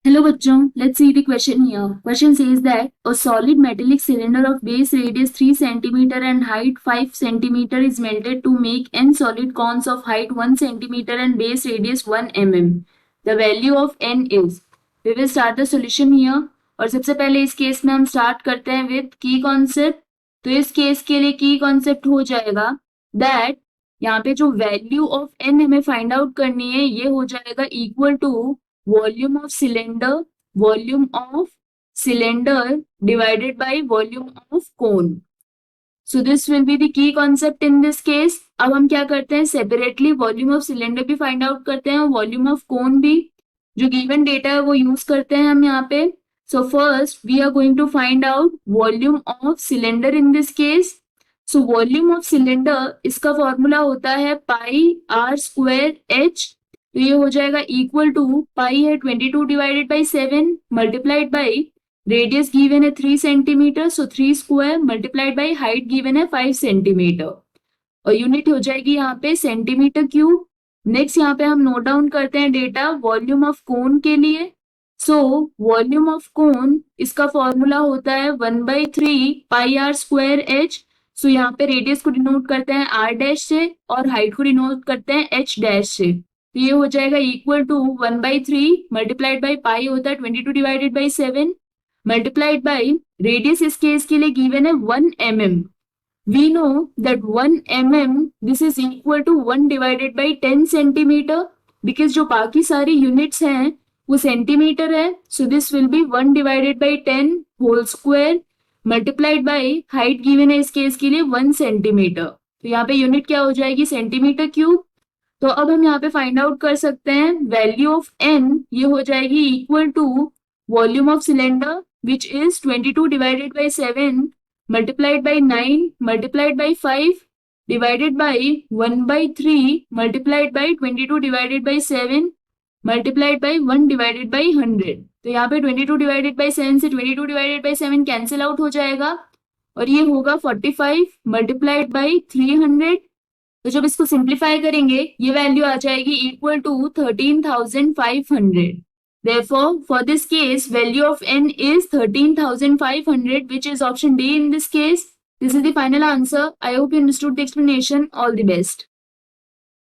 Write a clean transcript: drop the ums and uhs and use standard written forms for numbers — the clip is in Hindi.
Hello बच्चों, let's see the question here. Question says that a solid metallic cylinder of base radius 3 cm and height 5 cm is melted to make n solid cones of height 1 cm and base radius 1 mm. The value of n is. We will start the solution here. और सबसे पहले इस केस में हम स्टार्ट करते हैं विद की कॉन्सेप्ट. तो इस केस के लिए की कॉन्सेप्ट हो जाएगा दैट यहाँ पे जो वैल्यू ऑफ n हमें फाइंड आउट करनी है ये हो जाएगा equal to volume of cylinder divided by volume of cone. So this will be the key concept in this case. अब हम क्या करते हैं, सेपरेटली वॉल्यूम ऑफ सिलेंडर भी फाइंड आउट करते हैं और वॉल्यूम ऑफ कोन भी. जो गिवन डेटा है वो यूज करते हैं हम यहाँ पे. So first we are going to find out volume of cylinder in this case. So volume of cylinder इसका फॉर्मूला होता है पाई आर स्क्वायर एच. तो ये हो जाएगा इक्वल टू पाई है 22 divided by 7 multiplied by radius given है 3 centimetre. So 3 square multiplied by height given है 5 सेंटीमीटर और यूनिट हो जाएगी यहाँ पे सेंटीमीटर क्यूब. नेक्स्ट यहाँ पे हम नोट डाउन करते हैं डेटा वॉल्यूम ऑफ कोन के लिए. सो वॉल्यूम ऑफ कोन इसका फॉर्मूला होता है 1/3 पाई आर स्क्वायर एच. सो यहाँ पे रेडियस को डिनोट करते हैं आर डैश से और हाइट को डिनोट करते हैं एच डैश से. तो ये हो जाएगा equal to 1/3 multiplied by pi होता है 22 divided by 7 multiplied by radius इस केस के लिए गिवन है 1 mm. We know that 1 mm this is equal to 1 divided by 10 centimetre because जो बाकी सारी यूनिट्स हैं वो सेंटीमीटर है. So this will be 1 divided by 10 whole square multiplied by height given है इस केस के लिए 1 सेंटीमीटर. तो यहाँ पे यूनिट क्या हो जाएगी सेंटीमीटर क्यूब. तो अब हम यहाँ पे फाइंड आउट कर सकते हैं वैल्यू ऑफ n ये हो जाएगी equal to volume of cylinder which is 22 divided by 7 multiplied by 9 multiplied by 5 divided by 1/3 multiplied by 22 divided by 7 multiplied by 1 divided by 100. तो यहाँ पे 22 डिवाइडेड बाई 7 से 22 डिवाइडेड बाई 7 कैंसिल आउट हो जाएगा और ये होगा 45 मल्टीप्लाइड बाई 300. तो जब इसको सिंप्लीफाई करेंगे ये वैल्यू आ जाएगी equal to 13,500. Therefore, for this case, value of n is 13,500, which is option D in this case. This is the final answer. I hope you understood the explanation. All the best.